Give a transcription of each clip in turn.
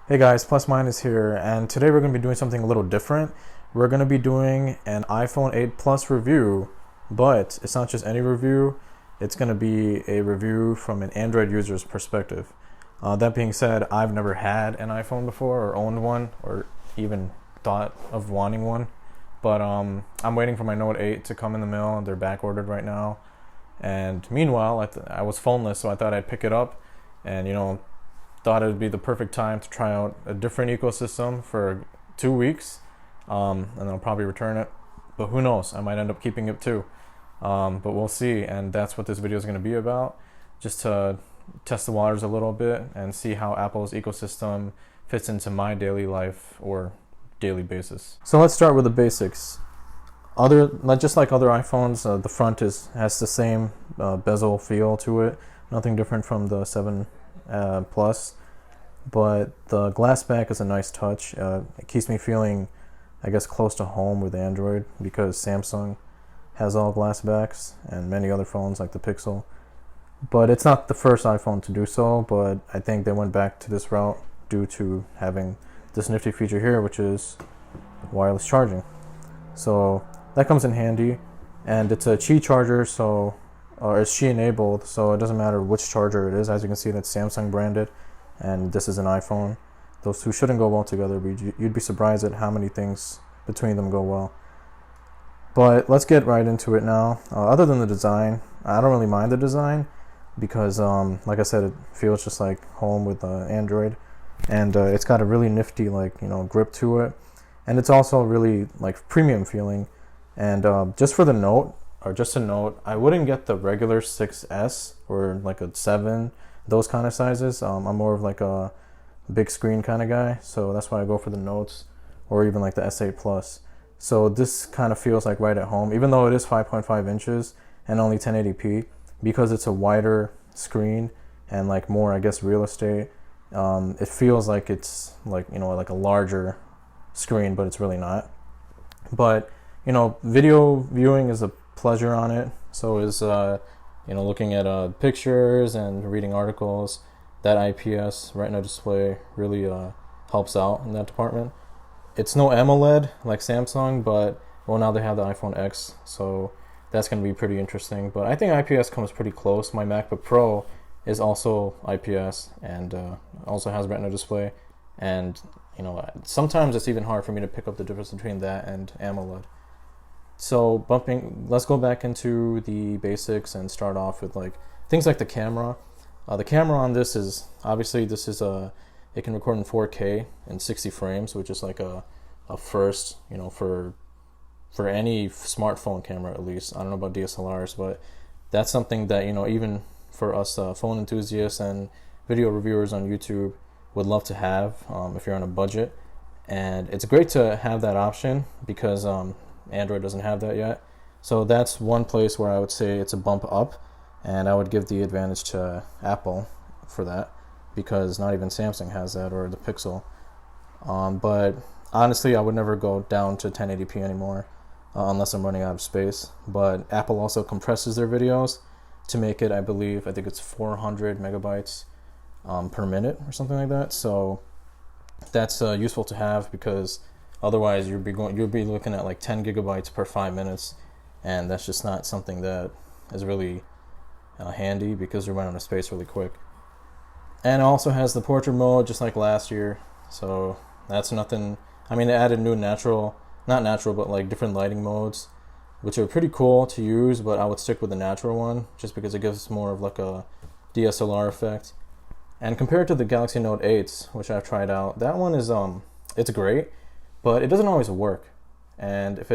Hey guys, Plus Minus here, and today we're going to be doing something a little different. We're going to be doing an iPhone 8 Plus review, but it's not just any review, it's going to be a review from an Android user's perspective. That being said, I've never had an iPhone before, or owned one, or even thought of wanting one, but I'm waiting for my Note 8 to come in the mail. They're back ordered right now, and meanwhile, I was phoneless, so I thought I'd pick it up and, thought it would be the perfect time to try out a different ecosystem for 2 weeks, and then I'll probably return it. But who knows? I might end up keeping it too. But we'll see, and that's what this video is going to be about, just to test the waters a little bit and see how Apple's ecosystem fits into my daily life or daily basis. So let's start with the basics. Just like other iPhones, the front has the same bezel feel to it. Nothing different from the 7 Plus, but the glass back is a nice touch. It keeps me feeling, I guess, close to home with Android, because Samsung has all glass backs and many other phones like the Pixel. But it's not the first iPhone to do so, but I think they went back to this route due to having this nifty feature here, which is wireless charging. So that comes in handy, and it's a Qi charger, or it's Qi enabled, so it doesn't matter which charger it is. As you can see, that's Samsung branded, and this is an iPhone. Those two shouldn't go well together, but you'd be surprised at how many things between them go well. But let's get right into it now. Other than the design, I don't really mind the design, because like I said, it feels just like home with Android, and it's got a really nifty grip to it, and it's also really like premium feeling. And just for the note, or just a note, I wouldn't get the regular 6S or like a 7, those kind of sizes. I'm more of like a big screen kind of guy, so that's why I go for the Notes, or even like the S8 Plus. So this kind of feels like right at home, even though it is 5.5 inches and only 1080p, because it's a wider screen and like more, I guess, real estate. It feels like it's like a larger screen, but it's really not. But video viewing is a pleasure on it. So is looking at pictures and reading articles. That IPS Retina display really helps out in that department. It's no AMOLED like Samsung, but well, now they have the iPhone X, so that's going to be pretty interesting. But I think IPS comes pretty close. My MacBook Pro is also IPS, and also has Retina display, and sometimes it's even hard for me to pick up the difference between that and AMOLED. So let's go back into the basics and start off with like things like the camera. The camera on this is obviously it can record in 4K in 60 frames, which is like a first, for any smartphone camera at least. I don't know about DSLRs, but that's something that even for us phone enthusiasts and video reviewers on YouTube would love to have if you're on a budget. And it's great to have that option, because Android doesn't have that yet. So that's one place where I would say it's a bump up, and I would give the advantage to Apple for that, because not even Samsung has that, or the Pixel. But honestly, I would never go down to 1080p anymore unless I'm running out of space. But Apple also compresses their videos to make it, I think it's 400 megabytes per minute or something like that. So that's useful to have, because otherwise you'll be looking at like 10 gigabytes per 5 minutes, and that's just not something that is really handy, because you're running out of space really quick. And it also has the portrait mode, just like last year, so that's nothing. I mean, they added new not natural, but like different lighting modes, which are pretty cool to use, but I would stick with the natural one, just because it gives more of like a DSLR effect. And compared to the Galaxy Note 8s, which I've tried out, that one is it's great, but it doesn't always work. And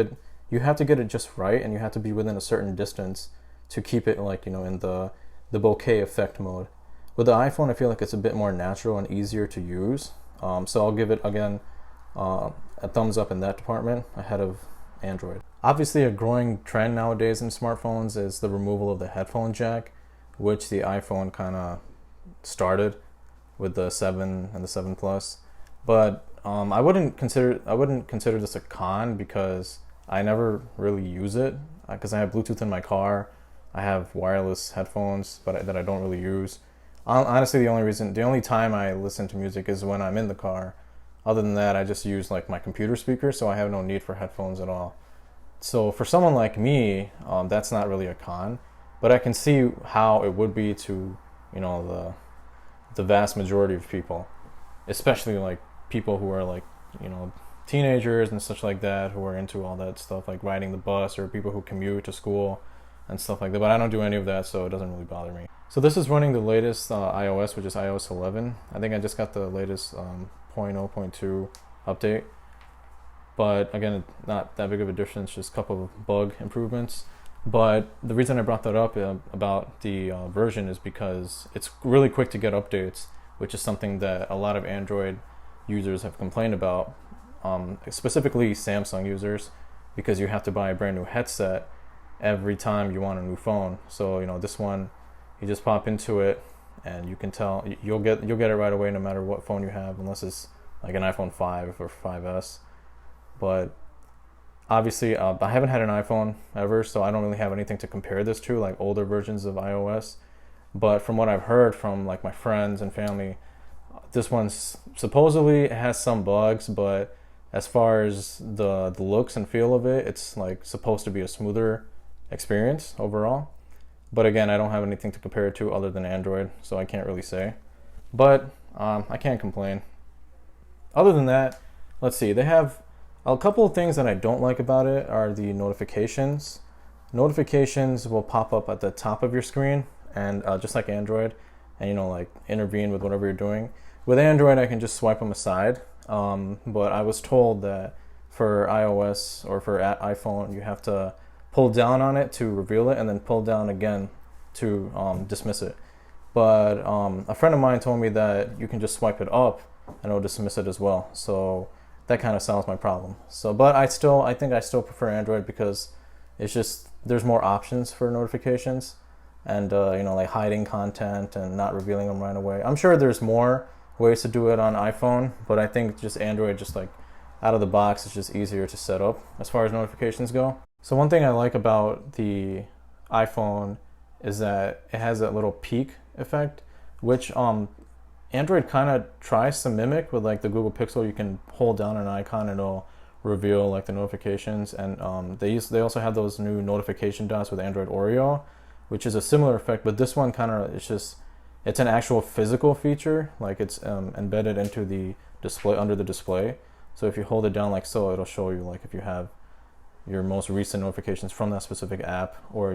you have to get it just right, and you have to be within a certain distance to keep it like in the bokeh effect mode. With the iPhone, I feel like it's a bit more natural and easier to use. So I'll give it again a thumbs up in that department, ahead of Android. Obviously, a growing trend nowadays in smartphones is the removal of the headphone jack, which the iPhone kind of started with the 7 and the 7 Plus. But I wouldn't consider this a con, because I never really use it, because I have Bluetooth in my car. I have wireless headphones, but that I don't really use. Honestly, the only time I listen to music is when I'm in the car. Other than that, I just use like my computer speaker, so I have no need for headphones at all. So for someone like me, that's not really a con, but I can see how it would be to, the vast majority of people, especially like people who are like, teenagers and such like that, who are into all that stuff, like riding the bus, or people who commute to school and stuff like that. But I don't do any of that, so it doesn't really bother me. So this is running the latest iOS, which is iOS 11. I think I just got the latest 0.0.2 update. But again, not that big of a difference, just a couple of bug improvements. But the reason I brought that up about the version is because it's really quick to get updates, which is something that a lot of Android users have complained about, specifically Samsung users, because you have to buy a brand new headset every time you want a new phone. So this one, you just pop into it, and you can tell you'll get it right away, no matter what phone you have, unless it's like an iPhone 5 or 5S. But obviously, I haven't had an iPhone ever, so I don't really have anything to compare this to, like older versions of iOS. But from what I've heard from like my friends and family, this one's supposedly has some bugs, but as far as the looks and feel of it, it's like supposed to be a smoother experience overall. But again, I don't have anything to compare it to other than Android, so I can't really say. But I can't complain. Other than that, let's see. They have a couple of things that I don't like about it are the notifications. Notifications will pop up at the top of your screen, and just like Android, and like intervene with whatever you're doing. With Android, I can just swipe them aside. But I was told that for iOS or for iPhone, you have to pull down on it to reveal it, and then pull down again to dismiss it. But a friend of mine told me that you can just swipe it up and it'll dismiss it as well. So that kind of solves my problem. So, but I think I still prefer Android because it's just there's more options for notifications, and like hiding content and not revealing them right away. I'm sure there's more ways to do it on iPhone, but I think just Android, just like out of the box, is just easier to set up as far as notifications go. So one thing I like about the iPhone is that it has that little peak effect, which Android kind of tries to mimic with like the Google Pixel. You can hold down an icon and it'll reveal like the notifications, and they also have those new notification dots with Android Oreo, which is a similar effect, but this one kind of it's an actual physical feature, like it's embedded into the display, under the display. So if you hold it down like so, it'll show you like if you have your most recent notifications from that specific app, or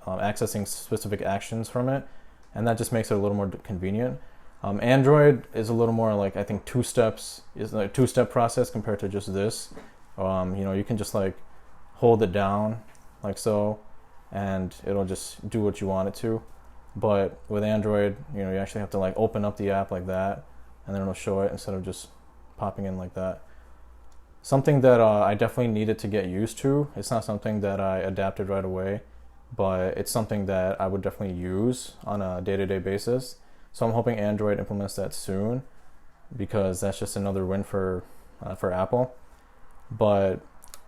accessing specific actions from it, and that just makes it a little more convenient. Android is a little more like, I think, is a two-step process compared to just this. You can just like hold it down like so, and it'll just do what you want it to. But with Android, you actually have to like open up the app like that, and then it'll show it instead of just popping in like that. Something that I definitely needed to get used to. It's not something that I adapted right away, but it's something that I would definitely use on a day-to-day basis. So I'm hoping Android implements that soon, because that's just another win for Apple. But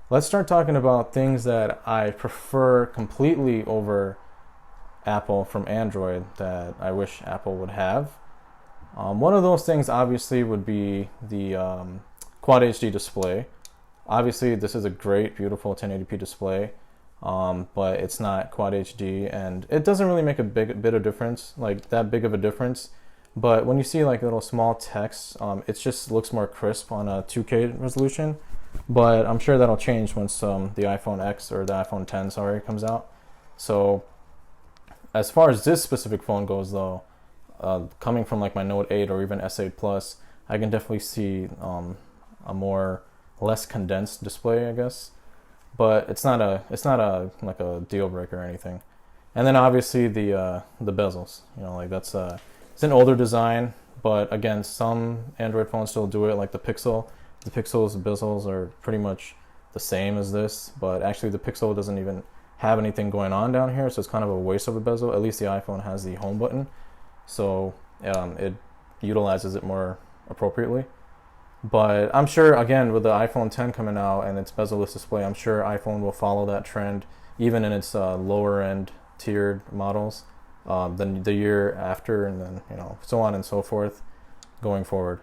let's start talking about things that I prefer completely over Apple from Android that I wish Apple would have. One of those things obviously would be the Quad HD display. Obviously, this is a great, beautiful 1080p display, but it's not Quad HD, and it doesn't really make a bit of difference, like that big of a difference. But when you see like little small text, it just looks more crisp on a 2K resolution. But I'm sure that'll change once the iPhone X, or the iPhone 10, comes out. So as far as this specific phone goes, though, coming from like my Note 8 or even S8 Plus, I can definitely see a less condensed display, I guess. But it's not a like a deal breaker or anything. And then obviously the bezels, like that's it's an older design, but again, some Android phones still do it, like the Pixel. The Pixel's bezels are pretty much the same as this, but actually the Pixel doesn't even have anything going on down here, so it's kind of a waste of a bezel. At least the iPhone has the home button, so it utilizes it more appropriately. But I'm sure, again, with the iPhone 10 coming out and its bezel-less display, I'm sure iPhone will follow that trend, even in its lower end tiered models. the year after, and then so on and so forth going forward.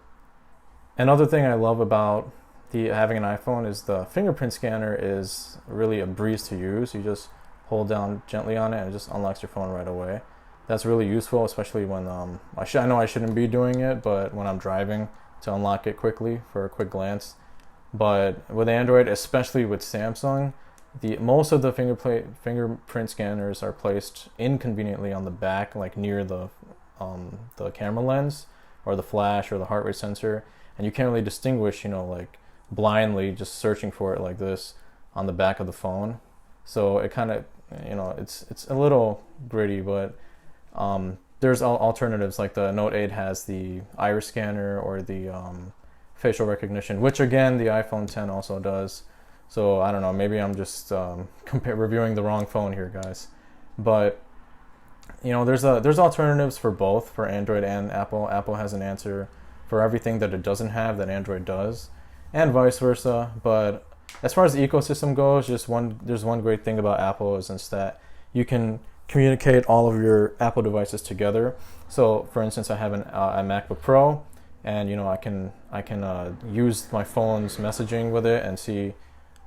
Another thing I love about the having an iPhone is the fingerprint scanner is really a breeze to use. You just hold down gently on it and it just unlocks your phone right away. That's really useful, especially when I know I shouldn't be doing it, but when I'm driving, to unlock it quickly for a quick glance. But with Android, especially with Samsung, most of the fingerprint scanners are placed inconveniently on the back, like near the camera lens or the flash or the heart rate sensor, and you can't really distinguish, like blindly just searching for it like this on the back of the phone. So it kind of, it's a little gritty, but there's alternatives, like the Note 8 has the iris scanner or the facial recognition, which again the iPhone 10 also does. So I don't know, maybe I'm just reviewing the wrong phone here, guys. But there's alternatives for both, for Android and Apple. Apple has an answer for everything that it doesn't have that Android does, and vice versa. But as far as the ecosystem goes, there's one great thing about Apple is that you can communicate all of your Apple devices together. So for instance, I have a MacBook Pro, and I can use my phone's messaging with it and see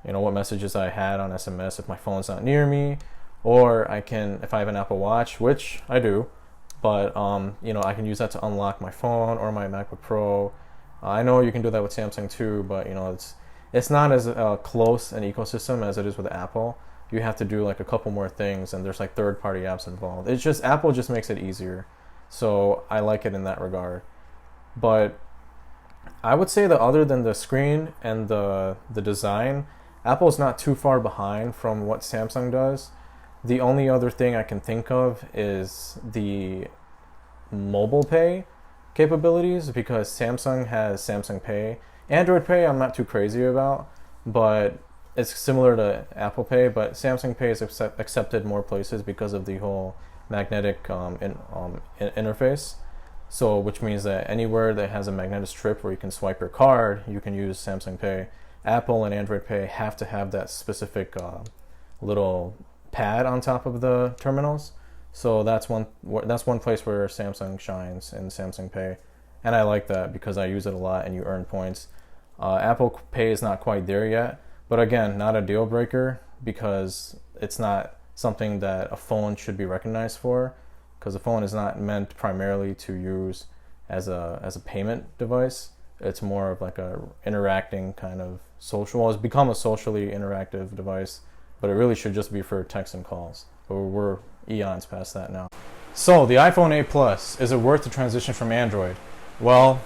what messages I had on SMS if my phone's not near me, or I can, if I have an Apple Watch, which I do, but I can use that to unlock my phone or my MacBook Pro. I know you can do that with Samsung too, but it's not as close an ecosystem as it is with Apple. You have to do like a couple more things, and there's like third-party apps involved. It's just Apple just makes it easier, so I like it in that regard. But I would say that other than the screen and the design, Apple's not too far behind from what Samsung does. The only other thing I can think of is the mobile pay capabilities, because Samsung has Samsung Pay. Android Pay I'm not too crazy about, but it's similar to Apple Pay, but Samsung Pay is accepted more places because of the whole magnetic interface. So, which means that anywhere that has a magnetic strip where you can swipe your card, you can use Samsung Pay. Apple and Android Pay have to have that specific little pad on top of the terminals. So that's one place where Samsung shines in Samsung Pay, and I like that because I use it a lot and you earn points. Apple Pay is not quite there yet. But again, not a deal breaker, because it's not something that a phone should be recognized for, because a phone is not meant primarily to use as a payment device. It's more of like a interacting kind of social. Well, it's become a socially interactive device, but it really should just be for text and calls. But we're eons past that now. So the iPhone 8 Plus, is it worth the transition from Android? Well,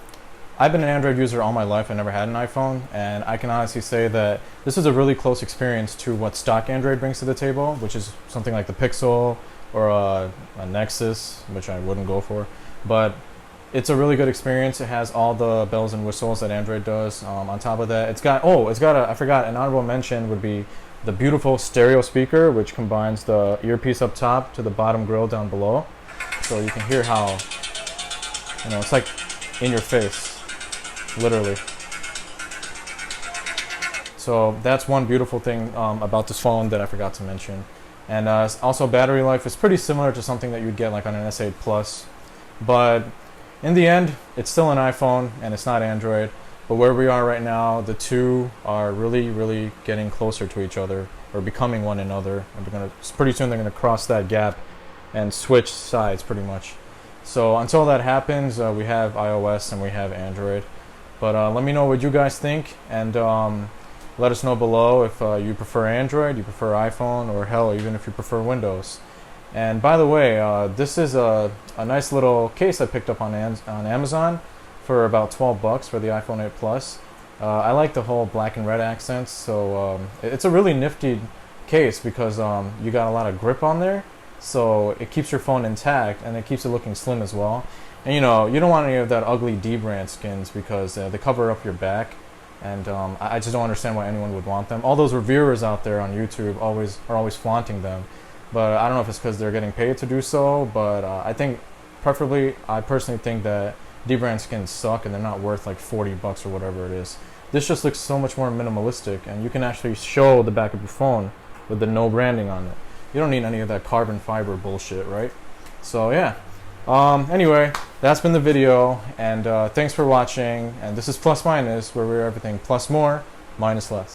I've been an Android user all my life. I never had an iPhone, and I can honestly say that this is a really close experience to what stock Android brings to the table, which is something like the Pixel or a Nexus, which I wouldn't go for. But it's a really good experience. It has all the bells and whistles that Android does. On top of that, I forgot, an honorable mention would be the beautiful stereo speaker, which combines the earpiece up top to the bottom grill down below. So you can hear how, it's like in your face. Literally. So that's one beautiful thing about this phone that I forgot to mention. And also battery life is pretty similar to something that you'd get like on an S8 Plus. But in the end, it's still an iPhone and it's not Android. But where we are right now, the two are really, really getting closer to each other, or becoming one another. And pretty soon they're going to cross that gap and switch sides pretty much. So until that happens, we have iOS and we have Android. But let me know what you guys think, and let us know below if you prefer Android, you prefer iPhone, or hell, even if you prefer Windows. And by the way, this is a nice little case I picked up on Amazon for about $12 for the iPhone 8 Plus. I like the whole black and red accents, so it's a really nifty case because you got a lot of grip on there, so it keeps your phone intact and it keeps it looking slim as well. And you don't want any of that ugly D-brand skins because they cover up your back, and I just don't understand why anyone would want them. All those reviewers out there on YouTube are always flaunting them, but I don't know if it's because they're getting paid to do so, but I personally think that D-brand skins suck and they're not worth like $40 or whatever it is. This just looks so much more minimalistic, and you can actually show the back of your phone with the no branding on it. You don't need any of that carbon fiber bullshit, right? So yeah. Anyway, that's been the video, and thanks for watching. And this is Plus Minus, where we're everything plus more, minus less.